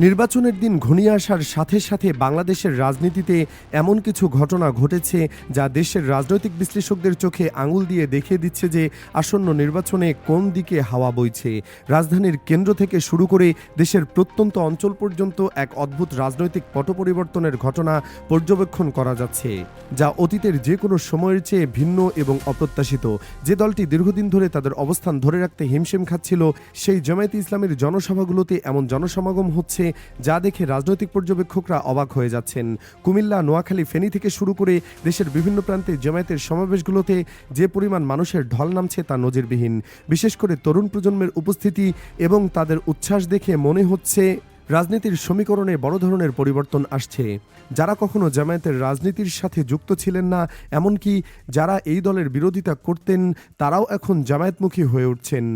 নির্বাচনের দিন ঘনিয়ে আসার সাথে সাথে বাংলাদেশের রাজনীতিতে এমন কিছু ঘটনা ঘটেছে যা দেশের রাজনৈতিক বিশ্লেষকদের চোখে আঙুল দিয়ে দেখিয়ে দিচ্ছে যে আসন্ন নির্বাচনে কোন দিকে হাওয়া বইছে। রাজধানীর কেন্দ্র থেকে শুরু করে দেশের প্রত্যন্ত অঞ্চল পর্যন্ত এক অদ্ভুত রাজনৈতিক পট পরিবর্তনের ঘটনা পর্যবেক্ষণ করা যাচ্ছে, যা অতীতের যে কোনো সময়ের চেয়ে ভিন্ন এবং অপ্রত্যাশিত। যে দলটি দীর্ঘদিন ধরে তাদের অবস্থান ধরে রাখতে হিমশিম খাচ্ছিল, সেই জামায়াতে ইসলামের জনসভাগুলোতে এমন জনসমাগম হচ্ছে যা দেখে রাজনৈতিক পর্যবেক্ষকরা অবাক হয়ে যাচ্ছেন। কুমিল্লা, নোয়াখালী, ফেনী থেকে শুরু করে দেশের বিভিন্ন প্রান্তে জামায়াতের সমাবেশগুলোতে যে পরিমাণ মানুষের ঢল নামছে তা নজিরবিহীন। বিশেষ করে তরুণ প্রজন্মের উপস্থিতি এবং তাদের উচ্ছ্বাস দেখে মনে হচ্ছে রাজনীতির সমীকরণে বড় ধরনের পরিবর্তন আসছে। যারা কখনো জামায়াতের রাজনীতির সাথে যুক্ত ছিলেন না, এমনকি যারা এই দলের বিরোধিতা করতেন, তারাও এখন জামায়াতমুখী হয়ে উঠছেন।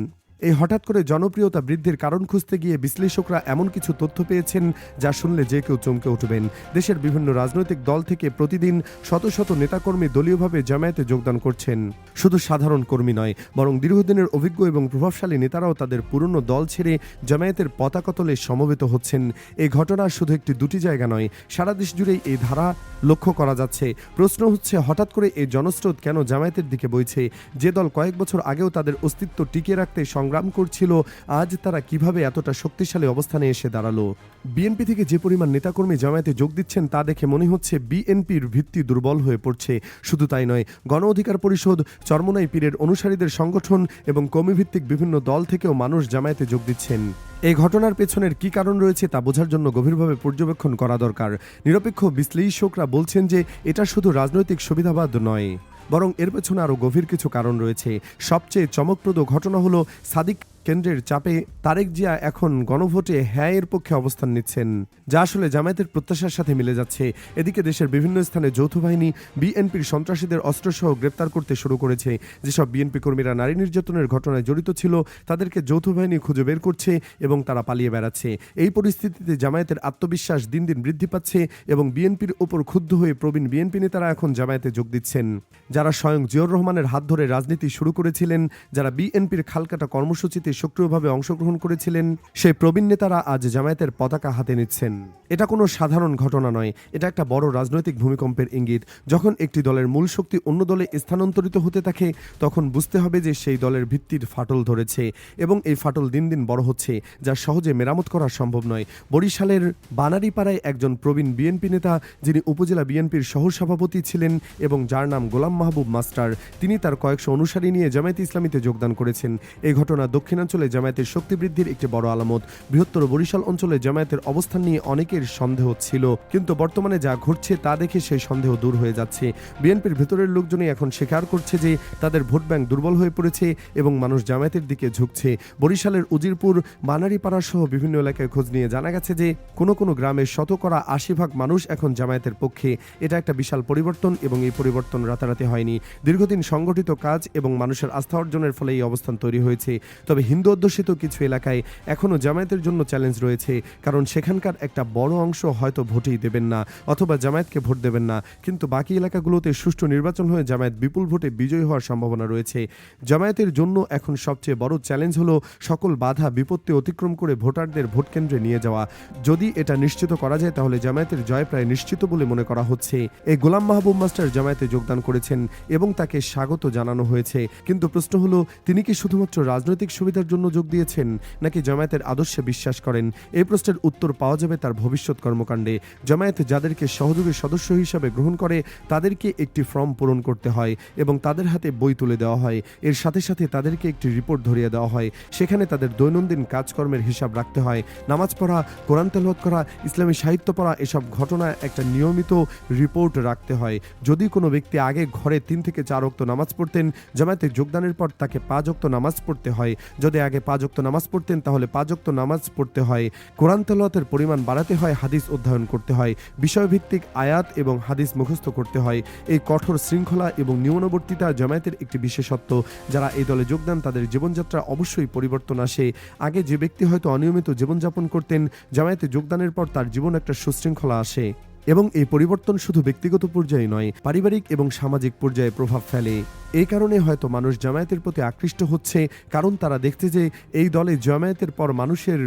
এই হঠাৎ করে জনপ্রিয়তা বৃদ্ধির কারণ খুঁজতে গিয়ে বিশ্লেষকরা এমন কিছু তথ্য পেয়েছেন যা শুনলে যে কেউ চমকে উঠবেন। দেশের বিভিন্ন রাজনৈতিক দল থেকে প্রতিদিন শত শত নেতাকর্মী দলীয়ভাবে জামায়াতে যোগদান করছেন। শুধু সাধারণ কর্মী নয়, বরং দীর্ঘদিনের অভিজ্ঞ এবং প্রভাবশালী নেতারাও তাদের পুরনো দল ছেড়ে জামায়াতের পতাকা তলে সমবেত হচ্ছেন। এই ঘটনা শুধু একটি দুটি জায়গা নয়, সারা দেশ জুড়েই এই ধারা লক্ষ্য করা যাচ্ছে। প্রশ্ন হচ্ছে, হঠাৎ করে এই জনস্রোত কেন জামায়াতের দিকে বইছে? যে দল কয়েক বছর আগেও তাদের অস্তিত্ব টিকিয়ে রাখতে সংগ্রাম করছিল, আজ তারা কিভাবে এতটা শক্তিশালী অবস্থানে এসে দাঁড়ালো? বিএনপি থেকে যে পরিমাণ নেতাকর্মী জামায়াতে যোগ দিচ্ছেন তা দেখে মনে হচ্ছে বিএনপির ভিত্তি দুর্বল হয়ে পড়ছে। শুধু তাই নয়, গণ অধিকার পরিষদ, চরমোনাই পীরের অনুসারীদের সংগঠন এবং কমিভিত্তিক বিভিন্ন দল থেকেও মানুষ জামায়াতে যোগ দিচ্ছেন। এই ঘটনার পেছনের কি কারণ রয়েছে তা বোঝার জন্য গভীরভাবে পর্যবেক্ষণ করা দরকার। নিরপেক্ষ বিশ্লেষকরা বলছেন যে এটা শুধু রাজনৈতিক সুবিধাবাদ নয়, বরং এর পেছনে আরও গভীর কিছু কারণ রয়েছে। সবচেয়ে চমকপ্রদ ঘটনা হলো সাদিক কেন্দ্রের চাপে তারেক জিয়া এখন গণভোটে হ্যাঁ এর পক্ষে অবস্থান নিচ্ছেন, যা আসলে জামায়াতের প্রত্যাশার সাথে মিলে যাচ্ছে। এদিকে দেশের বিভিন্ন স্থানে যৌথ বাহিনী বিএনপির সন্ত্রাসীদের অস্ত্রসহ গ্রেপ্তার করতে শুরু করেছে। যেসব বিএনপি কর্মীরা নারী নির্যাতনের ঘটনায় জড়িত ছিল তাদেরকে যৌথ বাহিনী খুঁজে বের করছে এবং তারা পালিয়ে বেড়াচ্ছে। এই পরিস্থিতিতে জামায়াতের আত্মবিশ্বাস দিন দিন বৃদ্ধি পাচ্ছে এবং বিএনপির ওপর ক্ষুব্ধ হয়ে প্রবীণ বিএনপি নেতারা এখন জামায়াতে যোগ দিচ্ছেন। যারা স্বয়ং জিয়র রহমানের হাত ধরে রাজনীতি শুরু করেছিলেন, যারা বিএনপির খালকাটা কর্মসূচিতে সক্রিয়ভাবে অংশগ্রহণ করেছিলেন, সেই প্রবীণ নেতারা আজ জামায়াতের পতাকা হাতে নিচ্ছেন। এটা কোনো সাধারণ ঘটনা নয়, এটা একটা বড় রাজনৈতিক ভূমিকম্পের ইঙ্গিত। যখন একটি দলের মূল শক্তি অন্য দলে স্থানান্তরিত হতে থাকে, তখন বুঝতে হবে যে সেই দলের ভিত্তির ফাটল ধরেছে এবং এই ফাটল দিন দিন বড় হচ্ছে, যা সহজে মেরামত করা সম্ভব নয়। বরিশালের বানারীপাড়ায় একজন প্রবীণ বিএনপি নেতা, যিনি উপজেলা বিএনপির সহসভাপতি ছিলেন এবং যার নাম গোলাম মাহবুব মাস্টার, তিনি তার কয়েকশো অনুসারী নিয়ে জামায়াতে ইসলামীতে যোগদান করেছেন। এই ঘটনা দক্ষিণাঞ্চলে জামায়াতের শক্তি বৃদ্ধির একটি বড় আলামত। বৃহত্তর বরিশাল অঞ্চলে জামায়াতের অবস্থান নিয়ে অনেকের সন্দেহ ছিল, কিন্তু বর্তমানে যা ঘটছে তা দেখে সেই সন্দেহ দূর হয়ে যাচ্ছে। বিএনপির ভেতরের লোকজনই এখন স্বীকার করছে যে তাদের ভোট ব্যাংক দুর্বল হয়ে পড়েছে এবং মানুষ জামায়াতের দিকে ঝুঁকছে। বরিশালের উজিরপুর, বানারীপাড়া সহ বিভিন্ন এলাকায় খোঁজ নিয়ে জানা গেছে যে কোনো গ্রামের 80% মানুষ এখন জামায়াতের পক্ষে। এটা একটা বিশাল পরিবর্তন এবং এই পরিবর্তন রাতারাতি হয়নি। দীর্ঘদিন সংগঠিত কাজ এবং মানুষের আস্থা অর্জনের ফলে এই অবস্থান তৈরি হয়েছে। তবে হিন্দু অধ্যুষিত কিছু এলাকায় এখনও জামায়াতের জন্য চ্যালেঞ্জ রয়েছে, কারণ সেখানকার একটা বড় অংশ হয়তো ভোটেই দেবেন না অথবা জামায়াতকে ভোট দেবেন না, কিন্তু বাকি এলাকাগুলোতে সুষ্ঠু নির্বাচন হয়ে জামায়াত বিপুল ভোটে বিজয়ী হওয়ার সম্ভাবনা রয়েছে। জামায়াতের জন্য এখন সবচেয়ে বড় চ্যালেঞ্জ হলো সকল বাধা বিপত্তি অতিক্রম করে ভোটারদের ভোট কেন্দ্রে নিয়ে যাওয়া। যদি এটা নিশ্চিত করা যায় তাহলে জামায়াতের জয় প্রায় নিশ্চিত বলে মনে করা হচ্ছে। এই গোলাম মাহবুব মাস্টার জামায়াতে যোগদান করেছেন এবং তাকে স্বাগত জানানো হয়েছে, কিন্তু প্রশ্ন হলো তিনি কি শুধুমাত্র রাজনৈতিক সুবিধার জন্য যোগ দিয়েছেন নাকি জামায়াতের আদর্শে বিশ্বাস করেন? এই প্রশ্নের উত্তর পাওয়া যাবে তার ভবিষ্যৎ কর্মকাণ্ডে। জামায়াত যাদেরকে সহযোগী সদস্য হিসাবে গ্রহণ করে তাদেরকে একটি ফর্ম পূরণ করতে হয় এবং তাদের হাতে বই তুলে দেওয়া হয়। এর সাথে সাথে তাদেরকে একটি রিপোর্ট ধরিয়ে দেওয়া হয়, সেখানে তাদের দৈনন্দিন কাজকর্মের হিসাব রাখতে হয়। নামাজ পড়া, কোরআন তেলাওয়াত করা, ইসলামী সাহিত্য পড়া, এসব ঘটনা একটা নিয়মিত রিপোর্ট রাখতে হয়। যদি কোনো ব্যক্তি আগে ঘরে 3 থেকে 4 ওয়াক্ত নামাজ পড়তেন, জামায়াতে যোগদানের পর তাকে 5 ওয়াক্ত নামাজ পড়তে হয়। যদি আগে 5 ওয়াক্ত নামাজ পড়তেন তাহলে 5 ওয়াক্ত নামাজ পড়তে হয়। কোরআন তেলাওয়াতের পরিমাণ বাড়াতে হয়, হাদিস অধ্যয়ন করতে হয়, বিষয়ভিত্তিক আয়াত এবং হাদিস মুখস্থ করতে হয়। এই কঠোর শৃঙ্খলা এবং নিয়মানুবর্তিতা জামায়াতের একটি বিশেষত্ব। যারা এই দলে যোগদান তাদের জীবনযাত্রা অবশ্যই পরিবর্তন আসে। আগে যে ব্যক্তি হয়তো অনিয়মিত জীবনযাপন করতেন, জামায়াতে যোগদানের পর তার জীবন একটা সুশৃঙ্খলা আসে। এবং এই পরিবর্তন শুধু ব্যক্তিগত পর্যায়ে নয়, পারিবারিক এবং সামাজিক পর্যায়ে প্রভাব ফেলে। এই কারণে হয়তো মানুষ জামায়াতের প্রতি আকৃষ্ট হচ্ছে, কারণ তারা দেখছে যে এই দলে জামায়াতের পর মানুষের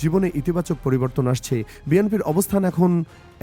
জীবনে ইতিবাচক পরিবর্তন আসছে। বিএনপির অবস্থান এখন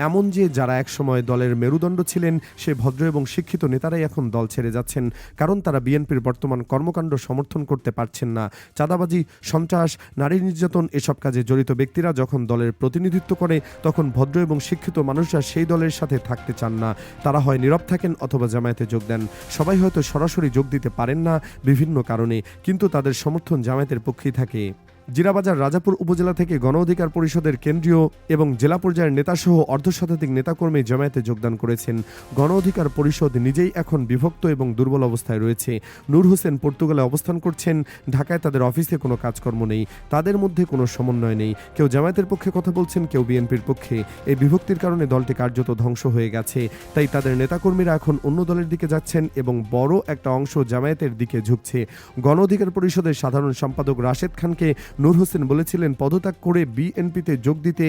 এমন যে যারা একসময় দলের মেরুদণ্ড ছিলেন, সে ভদ্র এবং শিক্ষিত নেতারাই এখন দল ছেড়ে যাচ্ছেন, কারণ তারা বিএনপির বর্তমান কর্মকাণ্ড সমর্থন করতে পারছেন না। চাঁদাবাজি, সন্ত্রাস, নারী নির্যাতন এসব কাজে জড়িত ব্যক্তিরা যখন দলের প্রতিনিধিত্ব করে, তখন ভদ্র এবং শিক্ষিত মানুষরা সেই দলের সাথে থাকতে চান না। তারা হয় নীরব থাকেন অথবা জামায়াতে যোগ দেন। সবাই হয়তো সরাসরি যোগ দিতে পারেন না বিভিন্ন কারণে, কিন্তু তাদের সমর্থন জামায়াতের পক্ষেই থাকে। জিরাবাজার রাজাপুর উপজেলা থেকে গণ অধিকার পরিষদের কেন্দ্রীয় এবং জেলা পর্যায়ের নেতাসহ অর্ধশতাধিক নেতাকর্মী জামায়াতে যোগদান করেছেন। গণ অধিকার পরিষদ নিজেই এখন বিভক্ত এবং দুর্বল অবস্থায় রয়েছে। নূর হোসেন পর্তুগালে অবস্থান করছেন। ঢাকায় তাদের অফিসে কোনো কাজকর্ম নেই, তাদের মধ্যে কোনো সমন্বয় নেই। কেউ জামায়াতের পক্ষে কথা বলছেন, কেউ বিএনপির পক্ষে। এই বিভক্তির কারণে দলটি কার্যত ধ্বংস হয়ে গেছে। তাই তাদের নেতাকর্মীরা এখন অন্য দলের দিকে যাচ্ছেন এবং বড় একটা অংশ জামায়াতের দিকে ঝুঁকছে। গণ অধিকার পরিষদের সাধারণ সম্পাদক রাশেদ খানকে নূর হোসেন বলেছিলেন পদত্যাগ করে বিএনপিতে যোগ দিতে,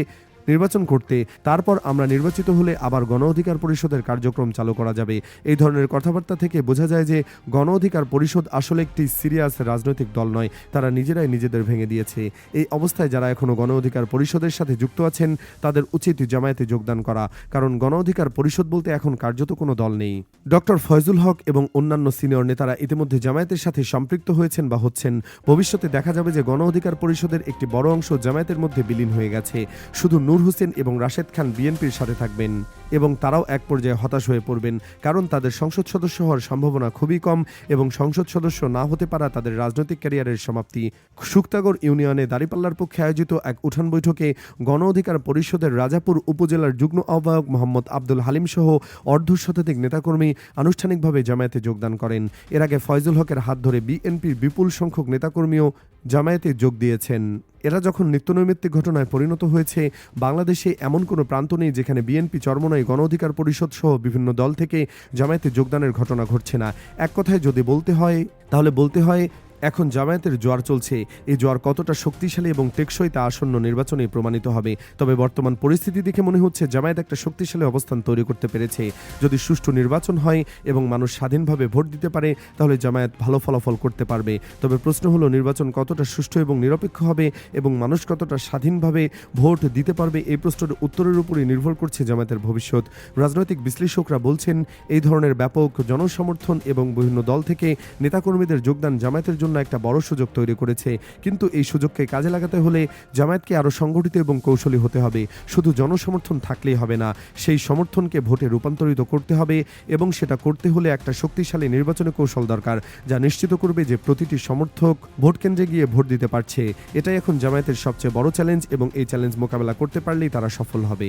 নির্বাচন করতে, তারপর আমরা নির্বাচিত হলে আবার গণ অধিকার পরিষদের কার্যক্রম চালু করা যাবে। এই ধরনের কথাবার্তা থেকে বোঝা যায় যে গণ অধিকার পরিষদ আসলে একটি সিরিয়াস রাজনৈতিক দল নয়, তারা নিজেরাই নিজেদের ভেঙে দিয়েছে। এই অবস্থায় যারা এখনও গণ অধিকার পরিষদের সাথে যুক্ত আছেন, তাদের উচিত জামায়াতে যোগদান করা, কারণ গণ অধিকার পরিষদ বলতে এখন কার্যত কোনো দল নেই। ডক্টর ফয়জুল হক এবং অন্যান্য সিনিয়র নেতারা ইতিমধ্যে জামায়াতের সাথে সম্পৃক্ত হয়েছেন বা হচ্ছেন। ভবিষ্যতে দেখা যাবে যে গণ অধিকার পরিষদের একটি বড় অংশ জামায়াতের মধ্যে বিলীন হয়ে গেছে। শুধু নূর হোসেন এবং রাশেদ খান বিএনপির সাথে থাকবেন এবং তারাও এক পর্যায়ে হতাশ হয়ে পড়বেন, কারণ তাদের সংসদ সদস্য হওয়ার সম্ভাবনা খুবই কম এবং সংসদ সদস্য না হতে পারা তাদের রাজনৈতিক ক্যারিয়ারের সমাপ্তি। শুক্তাগড় ইউনিয়নে দাঁড়িপাল্লার পক্ষে আয়োজিত এক উঠান বৈঠকে গণ অধিকার পরিষদের রাজাপুর উপজেলার যুগ্ম আহ্বায়ক মোহাম্মদ আব্দুল হালিম সহ অর্ধশতাধিক নেতাকর্মী আনুষ্ঠানিকভাবে জামায়াতে যোগদান করেন। এর আগে ফয়জুল হকের হাত ধরে বিএনপির বিপুল সংখ্যক নেতাকর্মীও জামায়াতে যোগ দিয়েছেন। এরা যখন নিত্যনৈমিত্তিক ঘটনায় পরিণত হয়েছে, বাংলাদেশে এমন কোনো প্রান্ত নেই যেখানে বিএনপি চরমোনাই গণ অধিকার পরিষদ সহ বিভিন্ন দল থেকে জামায়াতে যোগদানের ঘটনা ঘটছে না। এক কথায় যদি বলতে হয়, তাহলে বলতে হয় এখন জামায়াতের জোয়ার চলছে। এই জোয়ার কতটা শক্তিশালী এবং টেকসই তা আসন্ন নির্বাচনে প্রমাণিত হবে। তবে বর্তমান পরিস্থিতি দেখে মনে হচ্ছে জামায়াত একটা শক্তিশালী অবস্থান তৈরি করতে পেরেছে। যদি সুষ্ঠু নির্বাচন হয় এবং মানুষ স্বাধীনভাবে ভোট দিতে পারে, তাহলে জামায়াত ভালো ফলাফল করতে পারবে। তবে প্রশ্ন হলো নির্বাচন কতটা সুষ্ঠু এবং নিরপেক্ষ হবে এবং মানুষ কতটা স্বাধীনভাবে ভোট দিতে পারবে। এই প্রশ্নের উত্তরের উপরই নির্ভর করছে জামায়াতের ভবিষ্যৎ। রাজনৈতিক বিশ্লেষকরা বলছেন এই ধরনের ব্যাপক জনসমর্থন এবং বিভিন্ন দল থেকে নেতাকর্মীদের যোগদান জামায়াতের জন্য একটা বড় সুযোগ তৈরি করেছে। কিন্তু এই সুযোগকে কাজে লাগাতে হলে জামায়াতকে আরো সংগঠিত এবং কৌশলী হতে হবে। শুধু জনসমর্থন থাকলেই হবে না, সেই সমর্থনকে ভোটে রূপান্তরিত করতে হবে এবং সেটা করতে হলে একটা শক্তিশালী নির্বাচনী কৌশল দরকার, যা নিশ্চিত করবে যে প্রতিটি সমর্থক ভোট কেন্দ্রে গিয়ে ভোট দিতে পারছে। এটাই এখন জামায়াতের সবচেয়ে বড় চ্যালেঞ্জ এবং এই চ্যালেঞ্জ মোকাবেলা করতে পারলেই তারা সফল হবে।